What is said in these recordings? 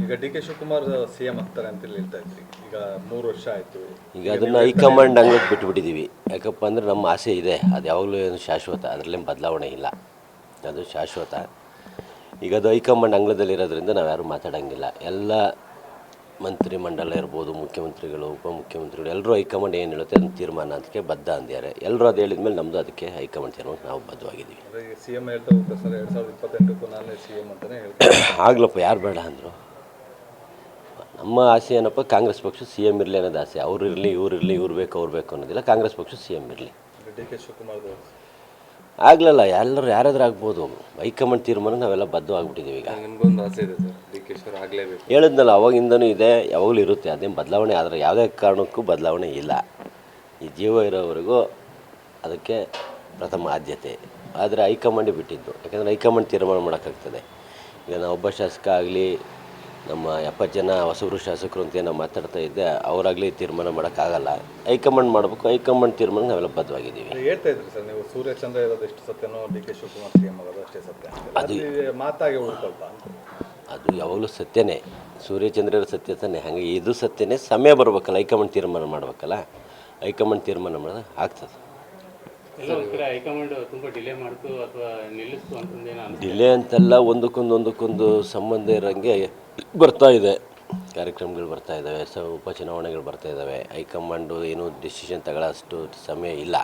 ಈಗ D K Shivakumar CM ಆಗ್ತಾರೆ ಅಂತ ಹೇಳ್ತಾ ಇದ್ರಿ. ಈಗ 3 ವರ್ಷ ಆಯಿತು. ಈಗ ಅದನ್ನು ಹೈಕಮಾಂಡ್ ಅಂಗ್ಳಕ್ಕೆ ಬಿಟ್ಬಿಟ್ಟಿದ್ದೀವಿ. ಯಾಕಪ್ಪ ಅಂದರೆ ನಮ್ಮ ಆಸೆ ಇದೆ, ಅದು ಯಾವಾಗಲೂ ಏನು ಶಾಶ್ವತ, ಅದರಲ್ಲೇನು ಬದಲಾವಣೆ ಇಲ್ಲ, ಅದು ಶಾಶ್ವತ. ಈಗ ಅದು ಹೈಕಮಾಂಡ್ ಅಂಗಳದಲ್ಲಿರೋದ್ರಿಂದ ನಾವು ಯಾರೂ ಮಾತಾಡೋಂಗಿಲ್ಲ. ಎಲ್ಲ ಮಂತ್ರಿಮಂಡಲ ಇರ್ಬೋದು, ಮುಖ್ಯಮಂತ್ರಿಗಳು, ಉಪಮುಖ್ಯಮಂತ್ರಿಗಳು ಎಲ್ಲರೂ ಹೈಕಮಾಂಡ್ ಏನು ಹೇಳುತ್ತೆ ಅದನ್ನು ತೀರ್ಮಾನ ಅದಕ್ಕೆ ಬದ್ಧ ಅಂದಿದ್ದಾರೆ. ಎಲ್ಲರೂ ಅದು ಹೇಳಿದ ಮೇಲೆ ನಮ್ಮದು ಅದಕ್ಕೆ ಹೈಕಮಾಂಡ್ ತೀರ್ಮಾನಕ್ಕೆ ನಾವು ಬದ್ಧವಾಗಿದ್ದೀವಿ. ಸಿಎಂ ಹೇಳ್ತಾ ಹೋಗ್ತಾರೆ ಸರ್, 2028ಕ್ಕೂ ನಾನೇ ಸಿಎಂ ಅಂತಲೇ ಹೇಳ್ತಾರೆ. ಆಗ್ಲಪ್ಪ, ಯಾರು ಬೇಡ ಅಂದರು. ನಮ್ಮ ಆಸೆ ಏನಪ್ಪ, ಕಾಂಗ್ರೆಸ್ ಪಕ್ಷ ಸಿ ಎಮ್ ಇರಲಿ ಅನ್ನೋದು ಆಸೆ. ಅವ್ರು ಇರಲಿ, ಇವ್ರು ಬೇಕು ಅವ್ರು ಬೇಕು ಅನ್ನೋದಿಲ್ಲ. ಕಾಂಗ್ರೆಸ್ ಪಕ್ಷ ಸಿ ಎಮ್ ಇರಲಿ. ಡಿ ಕೆ ಶಿವಕುಮಾರ್ ಆಗ್ಲಲ್ಲ, ಎಲ್ಲರೂ ಯಾರಾದ್ರೂ ಆಗ್ಬೋದು. ಹೈಕಮಾಂಡ್ ತೀರ್ಮಾನ ನಾವೆಲ್ಲ ಬದ್ಧವಾಗಿಬಿಟ್ಟಿದ್ದೀವಿ. ಈಗ ನಮಗೊಂದು ಆಸೆ ಇದೆ ಸರ್, ಡಿ ಕೆ ಶಿವಕುಮಾರ್ ಆಗಲೇಬೇಕು. ಹೇಳಿದ್ನಲ್ಲ, ಅವಾಗಿಂದನೂ ಇದೆ, ಯಾವಾಗಲೂ ಇರುತ್ತೆ. ಅದೇನು ಬದಲಾವಣೆ ಆದರೆ ಯಾವುದೇ ಕಾರಣಕ್ಕೂ ಬದಲಾವಣೆ ಇಲ್ಲ. ಈ ಜೀವ ಇರೋವರೆಗೂ ಅದಕ್ಕೆ ಪ್ರಥಮ ಆದ್ಯತೆ. ಆದರೆ ಹೈಕಮಾಂಡೇ ಬಿಟ್ಟಿದ್ದು. ಯಾಕಂದರೆ ಹೈಕಮಾಂಡ್ ತೀರ್ಮಾನ ಮಾಡೋಕ್ಕಾಗ್ತದೆ. ಈಗ ನಾವು ಒಬ್ಬ ಶಾಸಕ ಆಗಲಿ, ನಮ್ಮ 70 ಜನ ಹೊಸಬರು ಶಾಸಕರು ಅಂತ ನಾವು ಮಾತಾಡ್ತಾ ಇದ್ದೆ, ಅವರಾಗಲಿ ತೀರ್ಮಾನ ಮಾಡೋಕ್ಕಾಗಲ್ಲ. ಹೈಕಮಾಂಡ್ ಮಾಡಬೇಕು. ಹೈಕಮಾಂಡ್ ತೀರ್ಮಾನ ನಾವೆಲ್ಲ ಬದ್ಧವಾಗಿದ್ದೀವಿ. ಹೇಳ್ತಾ ಇದ್ರಿ ಸರ್ ನೀವು, ಸೂರ್ಯಚಂದ್ರ ಇರೋದು ಎಷ್ಟು ಸತ್ಯನೋ ಡಿ ಕೆ ಶಿವಕುಮಾರ್ ಸಿಎಂ ಆಗೋದು ಅಷ್ಟೇ ಸತ್ಯ. ಅದು ಮಾತಾಗೆ ಉಳ್ಕೊಳ್ತಾ ಅಂತ. ಅದು ಯಾವಾಗಲೂ ಸತ್ಯನೇ. ಸೂರ್ಯಚಂದ್ರರ ಸತ್ಯ ತಾನೆ. ಹಾಗೆ ಇದು ಸತ್ಯನೇ. ಸಮಯ ಬರಬೇಕಲ್ಲ, ಹೈಕಮಾಂಡ್ ತೀರ್ಮಾನ ಮಾಡಬೇಕಲ್ಲ. ಹೈಕಮಾಂಡ್ ತೀರ್ಮಾನ ಮಾಡೋದು ಆಗ್ತದೆ. ಹೈಕಮಾಂಡ್ ತುಂಬ ಡಿಲೇ ಮಾಡ್ತು ಅಥವಾ ನಿಲ್ಲಿಸ್ತು ಅಂತಂದೇನೋ ಡಿಲೇ ಅಂತೆಲ್ಲ ಒಂದಕ್ಕೊಂದು ಸಂಬಂಧ ಇರೋಂಗೆ ಬರ್ತಾ ಇದೆ. ಕಾರ್ಯಕ್ರಮಗಳು ಬರ್ತಾ ಇದ್ದಾವೆ, ಉಪಚುನಾವಣೆಗಳು ಬರ್ತಾ ಇದ್ದಾವೆ. ಹೈಕಮಾಂಡು ಏನೂ ಡಿಸಿಷನ್ ತಗೊಳ್ಳೋಷ್ಟು ಸಮಯ ಇಲ್ಲ.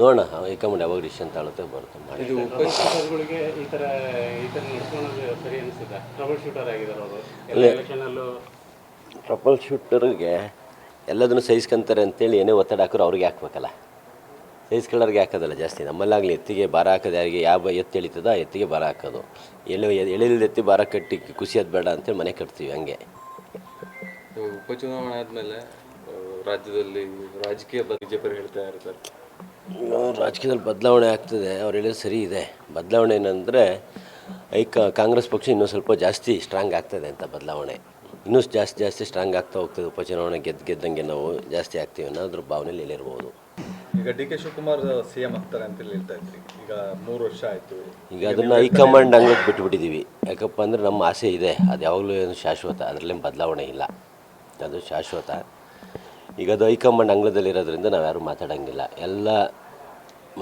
ನೋಡೋಣ, ಹೈಕಮಾಂಡ್ ಯಾವಾಗ ಡಿಸಿಷನ್ ತಗೊಳುತ್ತೆ ಬರುತ್ತೆ ಮಾಡಿ. ಉಪಸ್ಥಿತರಿಗೆ ಈ ಥರ ನಡ್ಸ್ಕೊಳ್ಳೋದು ಸರಿ ಅನಿಸುತ್ತೆ. ಟ್ರಬಲ್ ಶೂಟರ್ ಆಗಿದ್ದಾರೆ ಅವರು ಎಲೆಕ್ಷನಲ್ಲೂ. ಟ್ರಬಲ್ ಶೂಟರ್ಗೆ ಎಲ್ಲದನ್ನು ಸಹಿಸ್ಕೊಂತಾರೆ ಅಂತೇಳಿ ಏನೇ ಒತ್ತಡ ಹಾಕೋರು ಅವ್ರಿಗೆ ಹಾಕ್ಬೇಕಲ್ಲ. ಸಹಿಸ್ಕೊಳ್ಳೋರಿಗೆ ಹಾಕೋದಲ್ಲ ಜಾಸ್ತಿ. ನಮ್ಮಲ್ಲಾಗಲಿ ಎತ್ತಿಗೆ ಭಾರ ಹಾಕೋದು ಯಾರಿಗೆ, ಯಾವ ಎತ್ತು ಎಳಿತದ ಎತ್ತಿಗೆ ಭಾರ ಹಾಕೋದು. ಎಳೆಲಿಲ್ಲ ಎತ್ತಿ ಭಾರ ಕಟ್ಟಿ ಖುಷಿಯಾದ ಬೇಡ ಅಂತೇಳಿ ಮನೆ ಕಟ್ತೀವಿ. ಹಂಗೆ ಉಪಚುನಾವಣೆ ಆದಮೇಲೆ ರಾಜ್ಯದಲ್ಲಿ ರಾಜಕೀಯ ಬಿಜೆಪಿ ಹೇಳ್ತಾ ಇರ್ತಾರೆ, ರಾಜಕೀಯದಲ್ಲಿ ಬದಲಾವಣೆ ಆಗ್ತದೆ. ಅವ್ರು ಹೇಳೋದು ಸರಿ ಇದೆ. ಬದಲಾವಣೆ ಏನಂದರೆ ಕಾಂಗ್ರೆಸ್ ಪಕ್ಷ ಇನ್ನೂ ಸ್ವಲ್ಪ ಜಾಸ್ತಿ ಸ್ಟ್ರಾಂಗ್ ಆಗ್ತದೆ ಅಂತ. ಬದಲಾವಣೆ ಇನ್ನೂ ಜಾಸ್ತಿ ಸ್ಟ್ರಾಂಗ್ ಆಗ್ತಾ ಹೋಗ್ತದೆ. ಉಪಚುನಾವಣೆ ಗೆದ್ದಂಗೆ ನಾವು ಜಾಸ್ತಿ ಆಗ್ತೀವಿ ಅನ್ನೋದ್ರ ಭಾವನೆಯಲ್ಲಿ ಎಲ್ಲಿರ್ಬೋದು. ಈಗ ಡಿ ಕೆ ಶಿವಕುಮಾರ್ ಸಿಎಂ ಆಗ್ತಾರೆ ಅಂತ ಹೇಳ್ತಾ ಇದ್ರಿ. ಈಗ 3 ವರ್ಷ ಆಯಿತು. ಈಗ ಅದನ್ನು ಹೈಕಮಾಂಡ್ ಅಂಗ್ಳಕ್ಕೆ ಬಿಟ್ಬಿಟ್ಟಿದ್ದೀವಿ. ಯಾಕಪ್ಪ ಅಂದರೆ ನಮ್ಮ ಆಸೆ ಇದೆ, ಅದು ಯಾವಾಗಲೂ ಏನು ಶಾಶ್ವತ, ಅದರಲ್ಲೇನು ಬದಲಾವಣೆ ಇಲ್ಲ, ಅದು ಶಾಶ್ವತ. ಈಗ ಅದು ಹೈಕಮಾಂಡ್ ಅಂಗಳದಲ್ಲಿರೋದ್ರಿಂದ ನಾವು ಯಾರೂ ಮಾತಾಡೋಂಗಿಲ್ಲ. ಎಲ್ಲ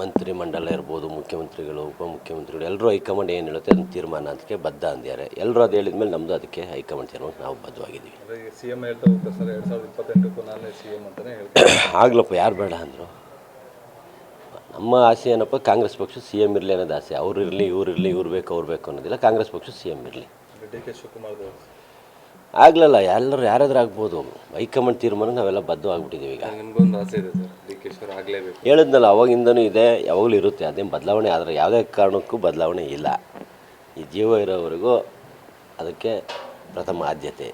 ಮಂತ್ರಿಮಂಡಲ ಇರ್ಬೋದು, ಮುಖ್ಯಮಂತ್ರಿಗಳು, ಉಪಮುಖ್ಯಮಂತ್ರಿಗಳು ಎಲ್ಲರೂ ಹೈಕಮಾಂಡ್ ಏನು ಹೇಳುತ್ತೆ ಅದನ್ನು ತೀರ್ಮಾನ ಅದಕ್ಕೆ ಬದ್ಧ ಅಂದಿದ್ದಾರೆ. ಎಲ್ಲರೂ ಅದು ಹೇಳಿದ ಮೇಲೆ ನಮ್ಮದು ಅದಕ್ಕೆ ಹೈಕಮಾಂಡ್ ತೀರ್ಮಾನಕ್ಕೆ ನಾವು ಬದ್ಧವಾಗಿದ್ದೀವಿ. ಸಿಎಂ ಹೇಳ್ತಾ ಹೋಗ್ತಾರೆ ಸರ್, 2028ಕ್ಕೂ ನಾನೇ ಸಿಎಂ ಅಂತಲೇ ಹೇಳ್ತಾರೆ. ಆಗ್ಲಪ್ಪ, ಯಾರು ಬೇಡ ಅಂದರು. ನಮ್ಮ ಆಸೆ ಏನಪ್ಪ, ಕಾಂಗ್ರೆಸ್ ಪಕ್ಷ ಸಿ ಎಮ್ ಇರಲಿ ಅನ್ನೋದು ಆಸೆ. ಅವ್ರು ಇರಲಿ, ಇವ್ರು ಬೇಕು ಅವ್ರು ಬೇಕು ಅನ್ನೋದಿಲ್ಲ. ಕಾಂಗ್ರೆಸ್ ಪಕ್ಷ ಸಿ ಎಮ್ ಇರಲಿ. ಡಿ ಕೆ ಶಿವಕುಮಾರ್ ಆಗ್ಲಲ್ಲ, ಎಲ್ಲರೂ ಯಾರಾದ್ರೂ ಆಗ್ಬೋದು. ಹೈಕಮಾಂಡ್ ತೀರ್ಮಾನ ನಾವೆಲ್ಲ ಬದ್ಧವಾಗಿಬಿಟ್ಟಿದ್ದೀವಿ. ಈಗ ನಮಗೊಂದು ಆಸೆ ಇದೆ ಸರ್, ಡಿ ಕೆ ಶಿವಕುಮಾರ್ ಆಗಲೇಬೇಕು. ಹೇಳಿದ್ನಲ್ಲ, ಅವಾಗಿಂದನೂ ಇದೆ, ಯಾವಾಗಲೂ ಇರುತ್ತೆ. ಅದೇನು ಬದಲಾವಣೆ ಆದರೆ ಯಾವುದೇ ಕಾರಣಕ್ಕೂ ಬದಲಾವಣೆ ಇಲ್ಲ. ಈ ಜೀವ ಇರೋವರೆಗೂ ಅದಕ್ಕೆ ಪ್ರಥಮ ಆದ್ಯತೆ.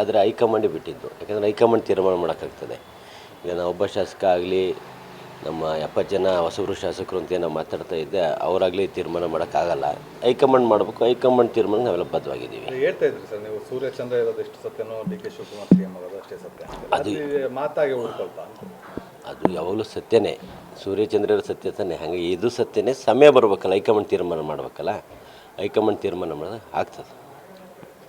ಆದರೆ ಹೈಕಮಾಂಡೇ ಬಿಟ್ಟಿದ್ದು. ಯಾಕಂದರೆ ಹೈಕಮಾಂಡ್ ತೀರ್ಮಾನ ಮಾಡೋಕ್ಕಾಗ್ತದೆ. ಈಗ ನಾವು ಒಬ್ಬ ಶಾಸಕ ಆಗಲಿ, ನಮ್ಮ 70 ಜನ ಹೊಸಬರು ಶಾಸಕರು ಅಂತ ನಾವು ಮಾತಾಡ್ತಾ ಇದ್ದೆ, ಅವರಾಗಲಿ ತೀರ್ಮಾನ ಮಾಡೋಕ್ಕಾಗಲ್ಲ. ಹೈಕಮಾಂಡ್ ಮಾಡಬೇಕು. ಹೈಕಮಾಂಡ್ ತೀರ್ಮಾನ ನಾವೆಲ್ಲ ಬದ್ಧವಾಗಿದ್ದೀವಿ. ಹೇಳ್ತಾ ಇದ್ರಿ ಸರ್ ನೀವು, ಸೂರ್ಯಚಂದ್ರ ಇರೋದು ಎಷ್ಟು ಸತ್ಯನೋ ಡಿ ಕೆ ಶಿವಕುಮಾರ್ ಸಿಎಂ ಆಗೋದು ಅಷ್ಟೇ ಸತ್ಯ. ಅದು ಮಾತಾಗೆ ಉಳ್ಕೊಳ್ತಾ ಅಂತ. ಅದು ಯಾವಾಗಲೂ ಸತ್ಯನೇ. ಸೂರ್ಯಚಂದ್ರರ ಸತ್ಯ ತಾನೆ. ಹಾಗೆ ಇದು ಸತ್ಯನೇ. ಸಮಯ ಬರಬೇಕಲ್ಲ, ಹೈಕಮಾಂಡ್ ತೀರ್ಮಾನ ಮಾಡಬೇಕಲ್ಲ. ಹೈಕಮಾಂಡ್ ತೀರ್ಮಾನ ಮಾಡೋದು ಆಗ್ತದೆ.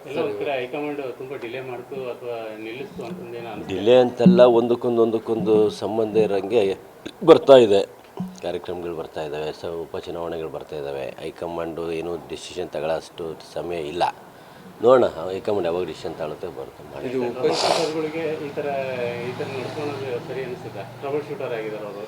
ಹೈಕಮಾಂಡ್ ತುಂಬ ಡಿಲೇ ಮಾಡ್ತು ಅಥವಾ ನಿಲ್ಲಿಸ್ತು ಅಂತಂದೇನೋ ಡಿಲೇ ಅಂತೆಲ್ಲ ಒಂದಕ್ಕೊಂದು ಸಂಬಂಧ ಇರೋಂಗೆ ಬರ್ತಾ ಇದೆ. ಕಾರ್ಯಕ್ರಮಗಳು ಬರ್ತಾ ಇದ್ದಾವೆ, ಉಪಚುನಾವಣೆಗಳು ಬರ್ತಾ ಇದ್ದಾವೆ. ಹೈಕಮಾಂಡು ಏನೂ ಡಿಸಿಷನ್ ತಗೊಳ್ಳೋಷ್ಟು ಸಮಯ ಇಲ್ಲ. ನೋಡೋಣ, ಹೈಕಮಾಂಡ್ ಯಾವಾಗ ಡಿಸಿಷನ್ ತಗೊಳುತ್ತೆ ಬರುತ್ತೆ ಮಾಡಿ. ಉಪಸ್ಥಿತರಿಗೆ ಈ ಥರ ನಡ್ಸ್ಕೊಳ್ಳೋದು ಸರಿ ಅನಿಸುತ್ತೆ. ಟ್ರಬಲ್ ಶೂಟರ್ ಆಗಿದ್ದಾರೆ ಅವರು